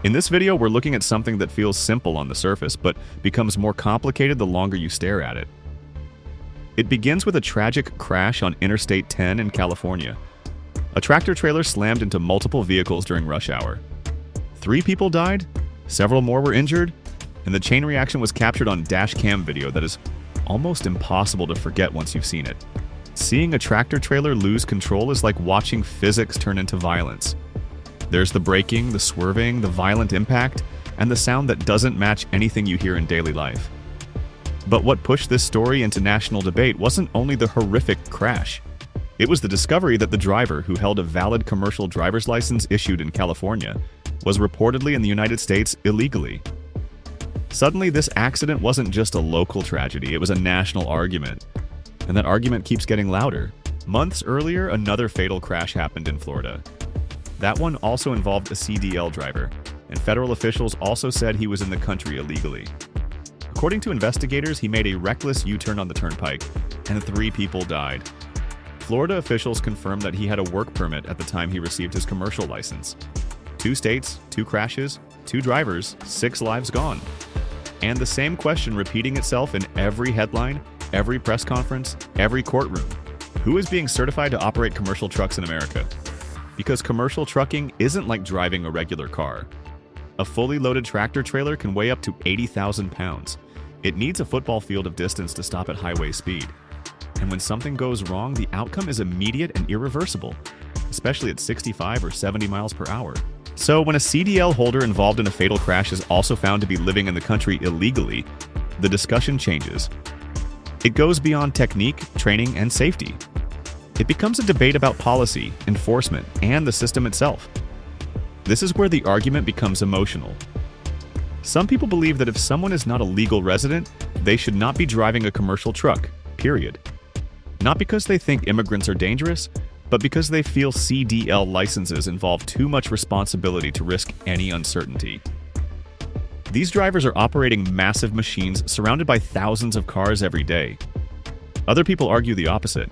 In this video, we're looking at something that feels simple on the surface, but becomes more complicated the longer you stare at it. It begins with a tragic crash on Interstate 10 in California. A tractor-trailer slammed into multiple vehicles during rush hour. 3 people died, several more were injured, and the chain reaction was captured on dash cam video that is almost impossible to forget once you've seen it. Seeing a tractor-trailer lose control is like watching physics turn into violence. There's the braking, the swerving, the violent impact, and the sound that doesn't match anything you hear in daily life. But what pushed this story into national debate wasn't only the horrific crash. It was the discovery that the driver, who held a valid commercial driver's license issued in California, was reportedly in the United States illegally. Suddenly, this accident wasn't just a local tragedy, it was a national argument. And that argument keeps getting louder. Months earlier, another fatal crash happened in Florida. That one also involved a CDL driver, and federal officials also said he was in the country illegally. According to investigators, he made a reckless U-turn on the turnpike, and 3 people died. Florida officials confirmed that he had a work permit at the time he received his commercial license. 2 states, 2 crashes, 2 drivers, 6 lives gone. And the same question repeating itself in every headline, every press conference, every courtroom. Who is being certified to operate commercial trucks in America? Because commercial trucking isn't like driving a regular car. A fully loaded tractor-trailer can weigh up to 80,000 pounds. It needs a football field of distance to stop at highway speed. And when something goes wrong, the outcome is immediate and irreversible, especially at 65 or 70 miles per hour. So when a CDL holder involved in a fatal crash is also found to be living in the country illegally, the discussion changes. It goes beyond technique, training, and safety. It becomes a debate about policy, enforcement, and the system itself. This is where the argument becomes emotional. Some people believe that if someone is not a legal resident, they should not be driving a commercial truck, period. Not because they think immigrants are dangerous, but because they feel CDL licenses involve too much responsibility to risk any uncertainty. These drivers are operating massive machines surrounded by thousands of cars every day. Other people argue the opposite.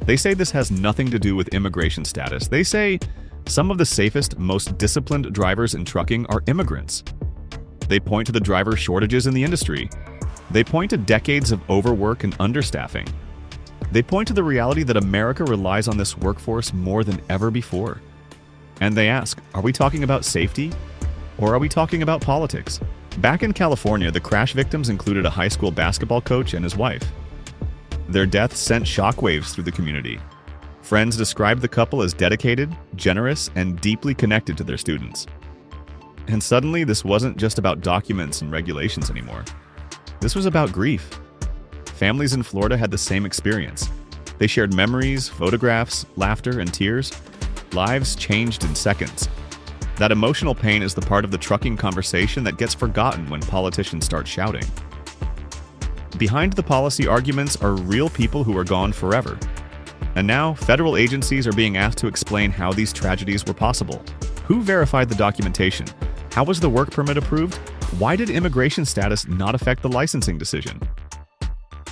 They say this has nothing to do with immigration status. They say some of the safest, most disciplined drivers in trucking are immigrants. They point to the driver shortages in the industry. They point to decades of overwork and understaffing. They point to the reality that America relies on this workforce more than ever before. And they ask, are we talking about safety? Or are we talking about politics? Back in California, the crash victims included a high school basketball coach and his wife. Their deaths sent shockwaves through the community. Friends described the couple as dedicated, generous, and deeply connected to their students. And suddenly, this wasn't just about documents and regulations anymore. This was about grief. Families in Florida had the same experience. They shared memories, photographs, laughter, and tears. Lives changed in seconds. That emotional pain is the part of the trucking conversation that gets forgotten when politicians start shouting. Behind the policy arguments are real people who are gone forever. And now, federal agencies are being asked to explain how these tragedies were possible. Who verified the documentation? How was the work permit approved? Why did immigration status not affect the licensing decision?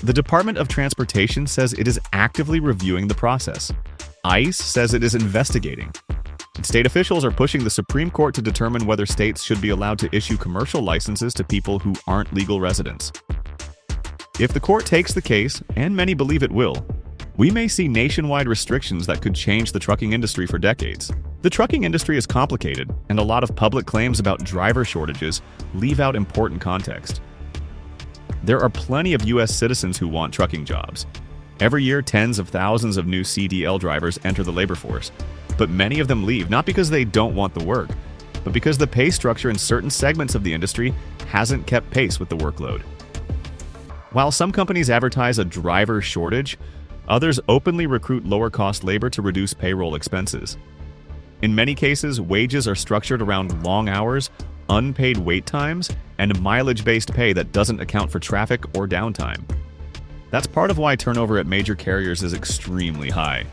The Department of Transportation says it is actively reviewing the process. ICE says it is investigating. And state officials are pushing the Supreme Court to determine whether states should be allowed to issue commercial licenses to people who aren't legal residents. If the court takes the case, and many believe it will, we may see nationwide restrictions that could change the trucking industry for decades. The trucking industry is complicated, and a lot of public claims about driver shortages leave out important context. There are plenty of U.S. citizens who want trucking jobs. Every year, tens of thousands of new CDL drivers enter the labor force, but many of them leave not because they don't want the work, but because the pay structure in certain segments of the industry hasn't kept pace with the workload. While some companies advertise a driver shortage, others openly recruit lower-cost labor to reduce payroll expenses. In many cases, wages are structured around long hours, unpaid wait times, and mileage-based pay that doesn't account for traffic or downtime. That's part of why turnover at major carriers is extremely high.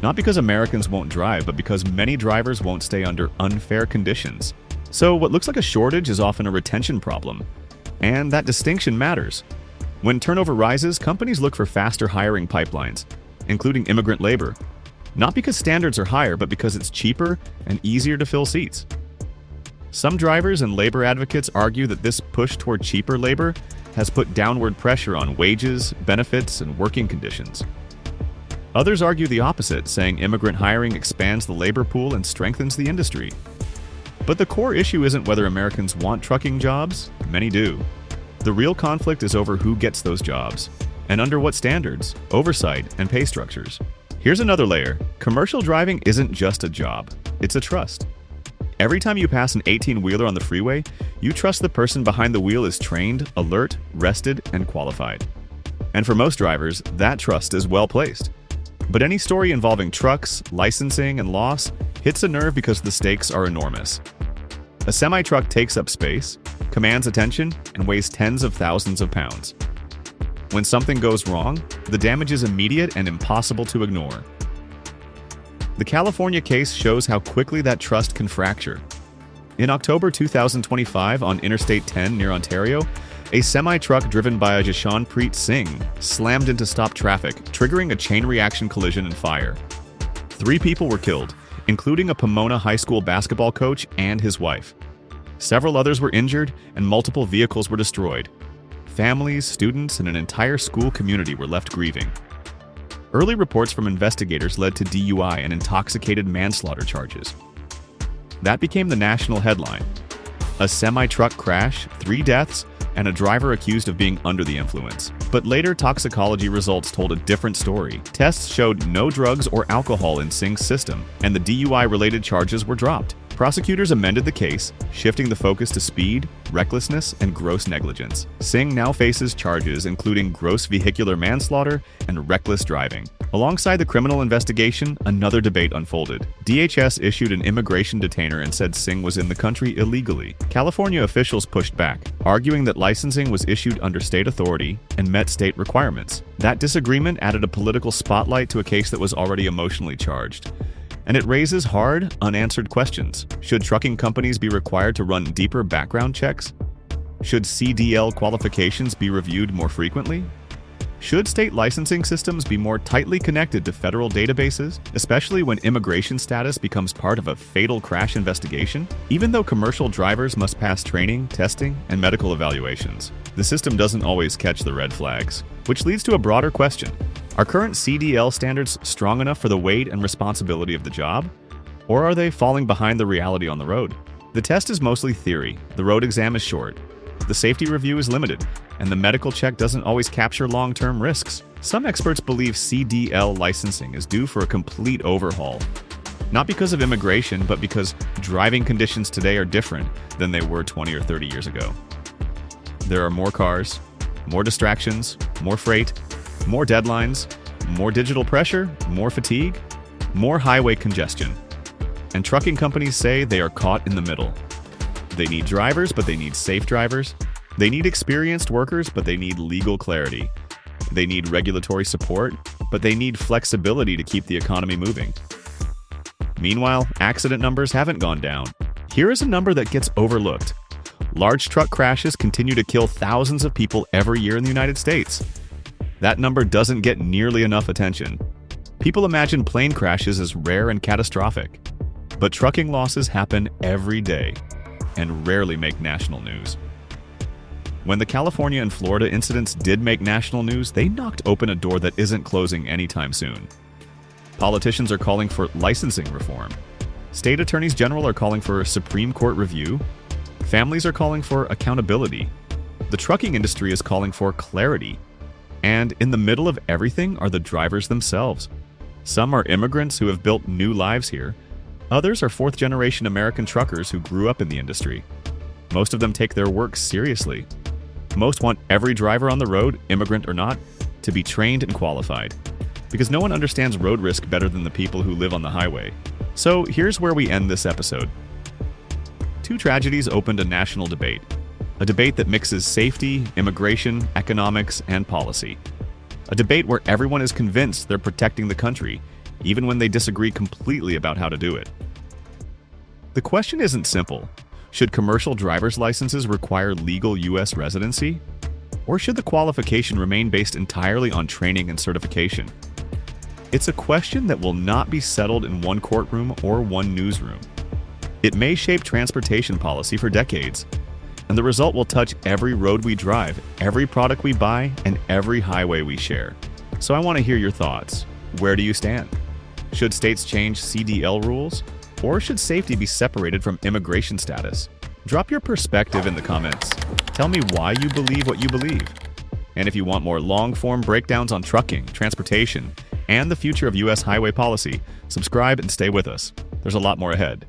Not because Americans won't drive, but because many drivers won't stay under unfair conditions. So what looks like a shortage is often a retention problem. And that distinction matters. When turnover rises, companies look for faster hiring pipelines, including immigrant labor. Not because standards are higher, but because it's cheaper and easier to fill seats. Some drivers and labor advocates argue that this push toward cheaper labor has put downward pressure on wages, benefits, and working conditions. Others argue the opposite, saying immigrant hiring expands the labor pool and strengthens the industry. But the core issue isn't whether Americans want trucking jobs. Many do. The real conflict is over who gets those jobs, and under what standards, oversight, and pay structures. Here's another layer. Commercial driving isn't just a job, it's a trust. Every time you pass an 18-wheeler on the freeway, you trust the person behind the wheel is trained, alert, rested, and qualified. And for most drivers, that trust is well placed. But any story involving trucks, licensing, and loss hits a nerve because the stakes are enormous. A semi-truck takes up space, commands attention, and weighs tens of thousands of pounds. When something goes wrong, the damage is immediate and impossible to ignore. The California case shows how quickly that trust can fracture. In October 2025, on Interstate 10 near Ontario, a semi-truck driven by Jashanpreet Singh slammed into stopped traffic, triggering a chain reaction collision and fire. 3 people were killed, including a Pomona High School basketball coach and his wife. Several others were injured, and multiple vehicles were destroyed. Families, students, and an entire school community were left grieving. Early reports from investigators led to DUI and intoxicated manslaughter charges. That became the national headline. A semi-truck crash, 3 deaths, and a driver accused of being under the influence. But later toxicology results told a different story. Tests showed no drugs or alcohol in Singh's system, and the DUI-related charges were dropped. Prosecutors amended the case, shifting the focus to speed, recklessness, and gross negligence. Singh now faces charges including gross vehicular manslaughter and reckless driving. Alongside the criminal investigation, another debate unfolded. DHS issued an immigration detainer and said Singh was in the country illegally. California officials pushed back, arguing that licensing was issued under state authority and met state requirements. That disagreement added a political spotlight to a case that was already emotionally charged. And it raises hard, unanswered questions. Should trucking companies be required to run deeper background checks? Should CDL qualifications be reviewed more frequently? Should state licensing systems be more tightly connected to federal databases, especially when immigration status becomes part of a fatal crash investigation? Even though commercial drivers must pass training, testing, and medical evaluations, the system doesn't always catch the red flags, which leads to a broader question. Are current CDL standards strong enough for the weight and responsibility of the job? Or are they falling behind the reality on the road? The test is mostly theory, the road exam is short, the safety review is limited, and the medical check doesn't always capture long-term risks. Some experts believe CDL licensing is due for a complete overhaul. Not because of immigration, but because driving conditions today are different than they were 20 or 30 years ago. There are more cars, more distractions, more freight, more deadlines, more digital pressure, more fatigue, more highway congestion. And trucking companies say they are caught in the middle. They need drivers, but they need safe drivers. They need experienced workers, but they need legal clarity. They need regulatory support, but they need flexibility to keep the economy moving. Meanwhile, accident numbers haven't gone down. Here is a number that gets overlooked. Large truck crashes continue to kill thousands of people every year in the United States. That number doesn't get nearly enough attention. People imagine plane crashes as rare and catastrophic, but trucking losses happen every day and rarely make national news. When the California and Florida incidents did make national news, they knocked open a door that isn't closing anytime soon. Politicians are calling for licensing reform. State attorneys general are calling for a Supreme Court review. Families are calling for accountability. The trucking industry is calling for clarity. And in the middle of everything are the drivers themselves. Some are immigrants who have built new lives here. Others are fourth-generation American truckers who grew up in the industry. Most of them take their work seriously. Most want every driver on the road, immigrant or not, to be trained and qualified. Because no one understands road risk better than the people who live on the highway. So here's where we end this episode. 2 tragedies opened a national debate. A debate that mixes safety, immigration, economics, and policy. A debate where everyone is convinced they're protecting the country, even when they disagree completely about how to do it. The question isn't simple. Should commercial driver's licenses require legal U.S. residency? Or should the qualification remain based entirely on training and certification? It's a question that will not be settled in one courtroom or one newsroom. It may shape transportation policy for decades, and the result will touch every road we drive, every product we buy, and every highway we share. So I want to hear your thoughts. Where do you stand? Should states change CDL rules? Or should safety be separated from immigration status? Drop your perspective in the comments. Tell me why you believe what you believe. And if you want more long-form breakdowns on trucking, transportation, and the future of U.S. highway policy, subscribe and stay with us. There's a lot more ahead.